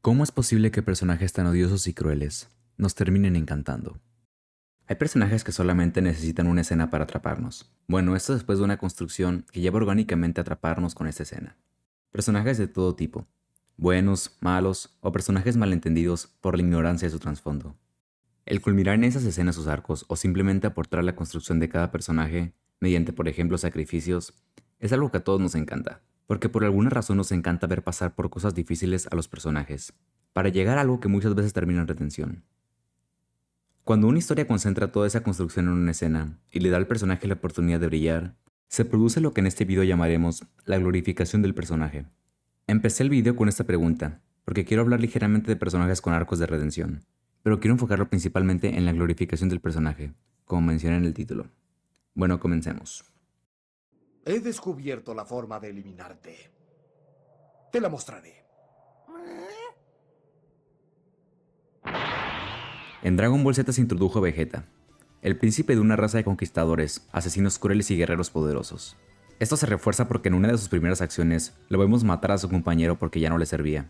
¿Cómo es posible que personajes tan odiosos y crueles nos terminen encantando? Hay personajes que solamente necesitan una escena para atraparnos. Bueno, esto después de una construcción que lleva orgánicamente a atraparnos con esta escena. Personajes de todo tipo, buenos, malos o personajes malentendidos por la ignorancia de su trasfondo. El culminar en esas escenas sus arcos o simplemente aportar a la construcción de cada personaje mediante, por ejemplo, sacrificios, es algo que a todos nos encanta, porque por alguna razón nos encanta ver pasar por cosas difíciles a los personajes, para llegar a algo que muchas veces termina en retención. Cuando una historia concentra toda esa construcción en una escena y le da al personaje la oportunidad de brillar, se produce lo que en este video llamaremos la glorificación del personaje. Empecé el video con esta pregunta, porque quiero hablar ligeramente de personajes con arcos de redención, pero quiero enfocarlo principalmente en la glorificación del personaje, como mencioné en el título. Bueno, comencemos. He descubierto la forma de eliminarte. Te la mostraré. En Dragon Ball Z se introdujo Vegeta, el príncipe de una raza de conquistadores, asesinos crueles y guerreros poderosos. Esto se refuerza porque en una de sus primeras acciones lo vemos matar a su compañero porque ya no le servía.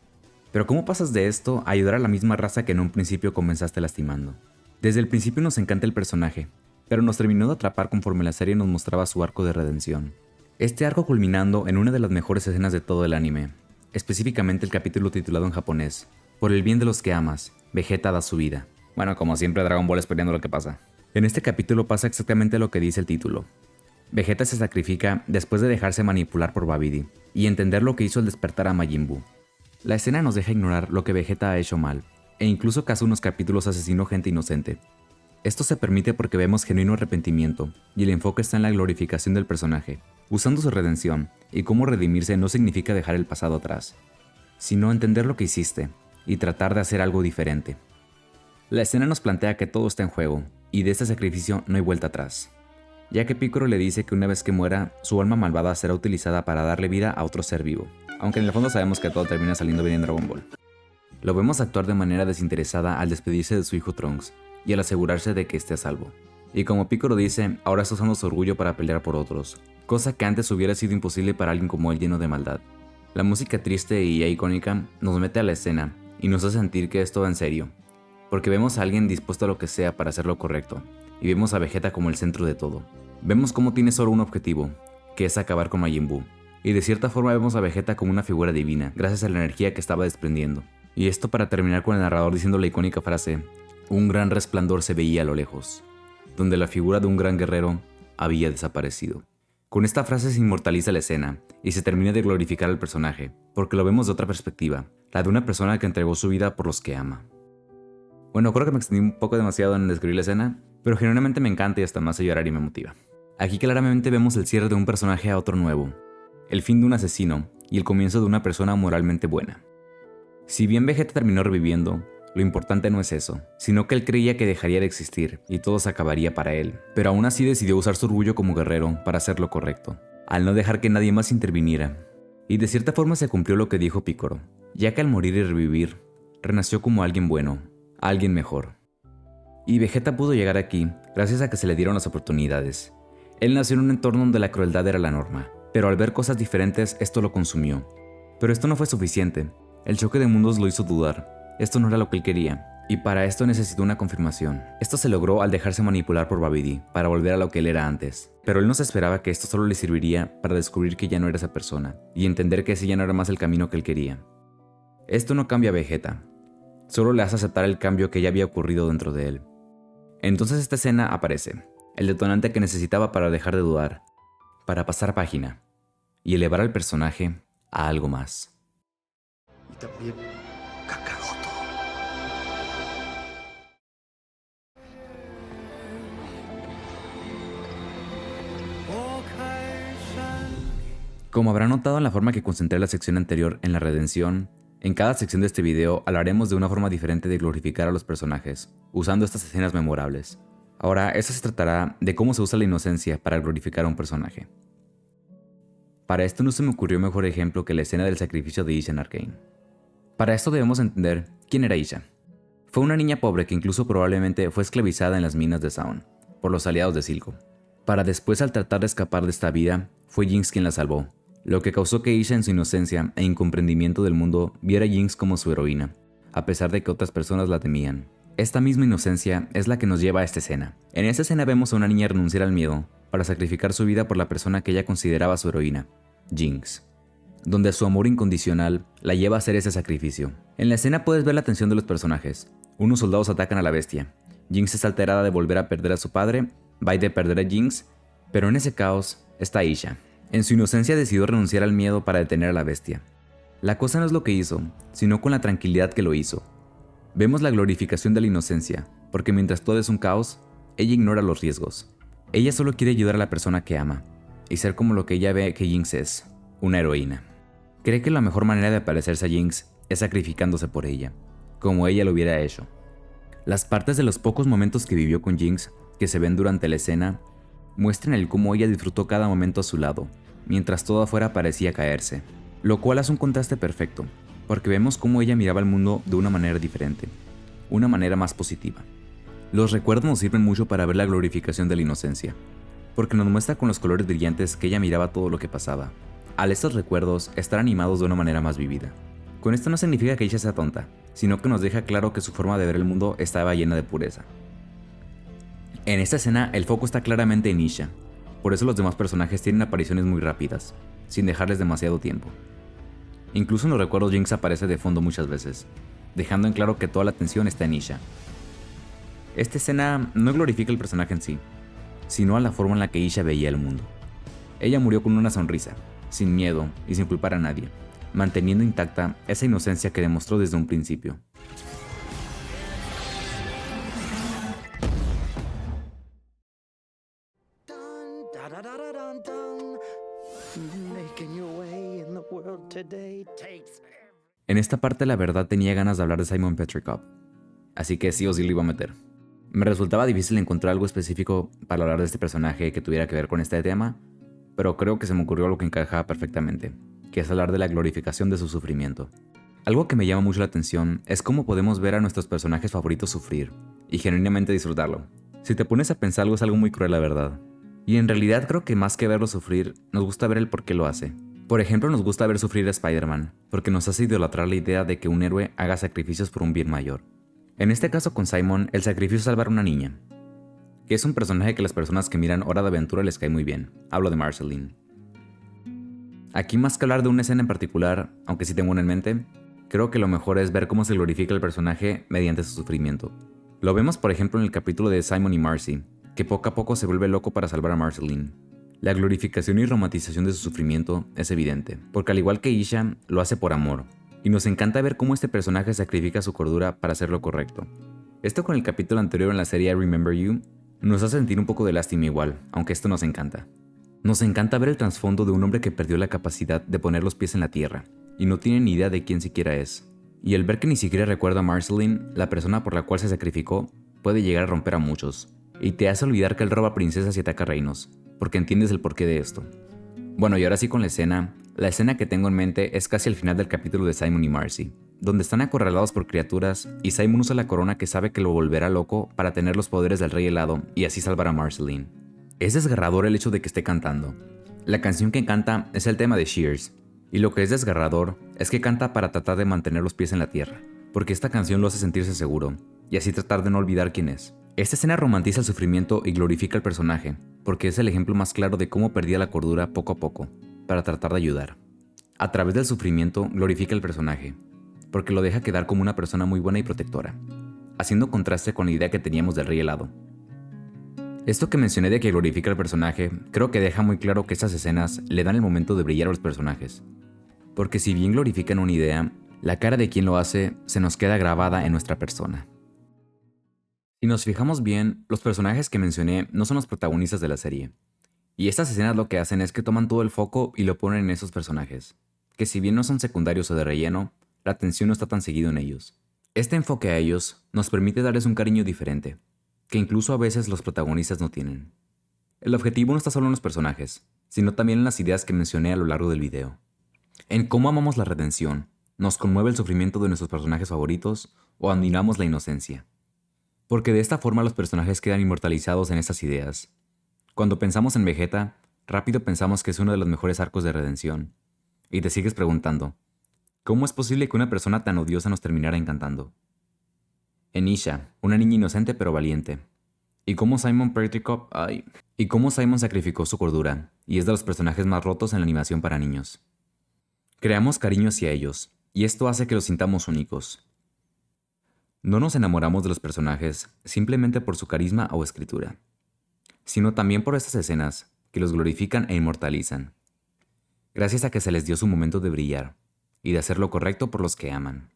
Pero ¿cómo pasas de esto a ayudar a la misma raza que en un principio comenzaste lastimando? Desde el principio nos encanta el personaje, pero nos terminó de atrapar conforme la serie nos mostraba su arco de redención. Este arco culminando en una de las mejores escenas de todo el anime, específicamente el capítulo titulado en japonés, Por el bien de los que amas, Vegeta da su vida. Bueno, como siempre Dragon Ball spoileando lo que pasa. En este capítulo pasa exactamente lo que dice el título. Vegeta se sacrifica después de dejarse manipular por Babidi y entender lo que hizo al despertar a Majin Buu. La escena nos deja ignorar lo que Vegeta ha hecho mal, e incluso que hace unos capítulos asesinó gente inocente. Esto se permite porque vemos genuino arrepentimiento, y el enfoque está en la glorificación del personaje, usando su redención, y cómo redimirse no significa dejar el pasado atrás, sino entender lo que hiciste, y tratar de hacer algo diferente. La escena nos plantea que todo está en juego, y de este sacrificio no hay vuelta atrás, ya que Piccolo le dice que una vez que muera, su alma malvada será utilizada para darle vida a otro ser vivo, aunque en el fondo sabemos que todo termina saliendo bien en Dragon Ball. Lo vemos actuar de manera desinteresada al despedirse de su hijo Trunks, y al asegurarse de que esté a salvo. Y como Piccolo dice, ahora está usando su orgullo para pelear por otros, cosa que antes hubiera sido imposible para alguien como él lleno de maldad. La música triste y icónica nos mete a la escena, y nos hace sentir que esto va en serio, porque vemos a alguien dispuesto a lo que sea para hacer lo correcto, y vemos a Vegeta como el centro de todo. Vemos cómo tiene solo un objetivo, que es acabar con Majin Buu, y de cierta forma vemos a Vegeta como una figura divina, gracias a la energía que estaba desprendiendo. Y esto para terminar con el narrador diciendo la icónica frase, un gran resplandor se veía a lo lejos, donde la figura de un gran guerrero había desaparecido. Con esta frase se inmortaliza la escena, y se termina de glorificar al personaje, porque lo vemos de otra perspectiva, la de una persona que entregó su vida por los que ama. Bueno, creo que me extendí un poco demasiado en describir la escena, pero genuinamente me encanta y hasta me hace llorar y me motiva. Aquí claramente vemos el cierre de un personaje a otro nuevo, el fin de un asesino y el comienzo de una persona moralmente buena. Si bien Vegeta terminó reviviendo, lo importante no es eso, sino que él creía que dejaría de existir y todo se acabaría para él, pero aún así decidió usar su orgullo como guerrero para hacer lo correcto, al no dejar que nadie más interviniera. Y de cierta forma se cumplió lo que dijo Piccolo, ya que al morir y revivir, renació como alguien bueno, alguien mejor. Y Vegeta pudo llegar aquí gracias a que se le dieron las oportunidades. Él nació en un entorno donde la crueldad era la norma, pero al ver cosas diferentes esto lo consumió. Pero esto no fue suficiente, el choque de mundos lo hizo dudar. Esto no era lo que él quería, y para esto necesitó una confirmación. Esto se logró al dejarse manipular por Babidi, para volver a lo que él era antes. Pero él no se esperaba que esto solo le serviría para descubrir que ya no era esa persona, y entender que ese ya no era más el camino que él quería. Esto no cambia a Vegeta, solo le hace aceptar el cambio que ya había ocurrido dentro de él. Entonces esta escena aparece, el detonante que necesitaba para dejar de dudar, para pasar página, y elevar al personaje a algo más. Y también Kakaroto. Como habrán notado en la forma que concentré la sección anterior en la redención, en cada sección de este video hablaremos de una forma diferente de glorificar a los personajes, usando estas escenas memorables. Ahora, esto se tratará de cómo se usa la inocencia para glorificar a un personaje. Para esto no se me ocurrió mejor ejemplo que la escena del sacrificio de Isha en Arcane. Para esto debemos entender quién era Isha. Fue una niña pobre que incluso probablemente fue esclavizada en las minas de Zaun, por los aliados de Silco. Para después, al tratar de escapar de esta vida, fue Jinx quien la salvó, lo que causó que Isha en su inocencia e incomprendimiento del mundo viera a Jinx como su heroína, a pesar de que otras personas la temían. Esta misma inocencia es la que nos lleva a esta escena. En esta escena vemos a una niña renunciar al miedo para sacrificar su vida por la persona que ella consideraba su heroína, Jinx, donde su amor incondicional la lleva a hacer ese sacrificio. En la escena puedes ver la tensión de los personajes. Unos soldados atacan a la bestia. Jinx está alterada de volver a perder a su padre, va de perder a Jinx, pero en ese caos está Aisha. En su inocencia decidió renunciar al miedo para detener a la bestia. La cosa no es lo que hizo, sino con la tranquilidad que lo hizo. Vemos la glorificación de la inocencia, porque mientras todo es un caos, ella ignora los riesgos. Ella solo quiere ayudar a la persona que ama, y ser como lo que ella ve que Jinx es, una heroína. Cree que la mejor manera de parecerse a Jinx es sacrificándose por ella, como ella lo hubiera hecho. Las partes de los pocos momentos que vivió con Jinx, que se ven durante la escena, muestran el cómo ella disfrutó cada momento a su lado, mientras todo afuera parecía caerse, lo cual hace un contraste perfecto, porque vemos cómo ella miraba el mundo de una manera diferente, una manera más positiva. Los recuerdos nos sirven mucho para ver la glorificación de la inocencia, porque nos muestra con los colores brillantes que ella miraba todo lo que pasaba, al estos recuerdos estar animados de una manera más vívida. Con esto no significa que ella sea tonta, sino que nos deja claro que su forma de ver el mundo estaba llena de pureza. En esta escena el foco está claramente en Isha, por eso los demás personajes tienen apariciones muy rápidas, sin dejarles demasiado tiempo. Incluso en los recuerdos Jinx aparece de fondo muchas veces, dejando en claro que toda la atención está en Isha. Esta escena no glorifica el personaje en sí, sino a la forma en la que Isha veía el mundo. Ella murió con una sonrisa, sin miedo y sin culpar a nadie, manteniendo intacta esa inocencia que demostró desde un principio. En esta parte la verdad tenía ganas de hablar de Simon Petrikov, así que sí o sí lo iba a meter. Me resultaba difícil encontrar algo específico para hablar de este personaje que tuviera que ver con este tema, pero creo que se me ocurrió algo que encajaba perfectamente, que es hablar de la glorificación de su sufrimiento. Algo que me llama mucho la atención es cómo podemos ver a nuestros personajes favoritos sufrir, y genuinamente disfrutarlo. Si te pones a pensarlo es algo muy cruel, la verdad. Y en realidad creo que más que verlo sufrir, nos gusta ver el por qué lo hace. Por ejemplo, nos gusta ver sufrir a Spider-Man, porque nos hace idolatrar la idea de que un héroe haga sacrificios por un bien mayor. En este caso con Simon, el sacrificio es salvar a una niña, que es un personaje que las personas que miran Hora de Aventura les cae muy bien. Hablo de Marceline. Aquí más que hablar de una escena en particular, aunque sí tengo una en mente, creo que lo mejor es ver cómo se glorifica el personaje mediante su sufrimiento. Lo vemos por ejemplo en el capítulo de Simon y Marcy, que poco a poco se vuelve loco para salvar a Marceline. La glorificación y romantización de su sufrimiento es evidente, porque al igual que Isha, lo hace por amor, y nos encanta ver cómo este personaje sacrifica su cordura para hacer lo correcto. Esto con el capítulo anterior en la serie I Remember You, nos hace sentir un poco de lástima igual, aunque esto nos encanta. Nos encanta ver el trasfondo de un hombre que perdió la capacidad de poner los pies en la tierra, y no tiene ni idea de quién siquiera es. Y el ver que ni siquiera recuerda a Marceline, la persona por la cual se sacrificó, puede llegar a romper a muchos, y te hace olvidar que él roba princesas y ataca reinos, porque entiendes el porqué de esto. Bueno, y ahora sí con la escena que tengo en mente es casi al final del capítulo de Simon y Marcy, donde están acorralados por criaturas y Simon usa la corona que sabe que lo volverá loco para tener los poderes del rey helado y así salvar a Marceline. Es desgarrador el hecho de que esté cantando. La canción que canta es el tema de Shears, y lo que es desgarrador es que canta para tratar de mantener los pies en la tierra, porque esta canción lo hace sentirse seguro, y así tratar de no olvidar quién es. Esta escena romantiza el sufrimiento y glorifica al personaje, porque es el ejemplo más claro de cómo perdía la cordura poco a poco, para tratar de ayudar. A través del sufrimiento glorifica al personaje, porque lo deja quedar como una persona muy buena y protectora, haciendo contraste con la idea que teníamos del rey helado. Esto que mencioné de que glorifica al personaje, creo que deja muy claro que estas escenas le dan el momento de brillar a los personajes, porque si bien glorifican una idea, la cara de quien lo hace se nos queda grabada en nuestra persona. Si nos fijamos bien, los personajes que mencioné no son los protagonistas de la serie, y estas escenas lo que hacen es que toman todo el foco y lo ponen en esos personajes, que si bien no son secundarios o de relleno, la atención no está tan seguido en ellos. Este enfoque a ellos nos permite darles un cariño diferente, que incluso a veces los protagonistas no tienen. El objetivo no está solo en los personajes, sino también en las ideas que mencioné a lo largo del video. En cómo amamos la redención, nos conmueve el sufrimiento de nuestros personajes favoritos o admiramos la inocencia. Porque de esta forma los personajes quedan inmortalizados en estas ideas. Cuando pensamos en Vegeta, rápido pensamos que es uno de los mejores arcos de redención. Y te sigues preguntando, ¿Cómo es posible que una persona tan odiosa nos terminara encantando? En Isha, una niña inocente pero valiente. Y cómo Simon sacrificó su cordura, y es de los personajes más rotos en la animación para niños. Creamos cariño hacia ellos, y esto hace que los sintamos únicos. No nos enamoramos de los personajes simplemente por su carisma o escritura, sino también por estas escenas que los glorifican e inmortalizan, gracias a que se les dio su momento de brillar y de hacer lo correcto por los que aman.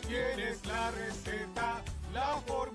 Tienes la receta, la forma.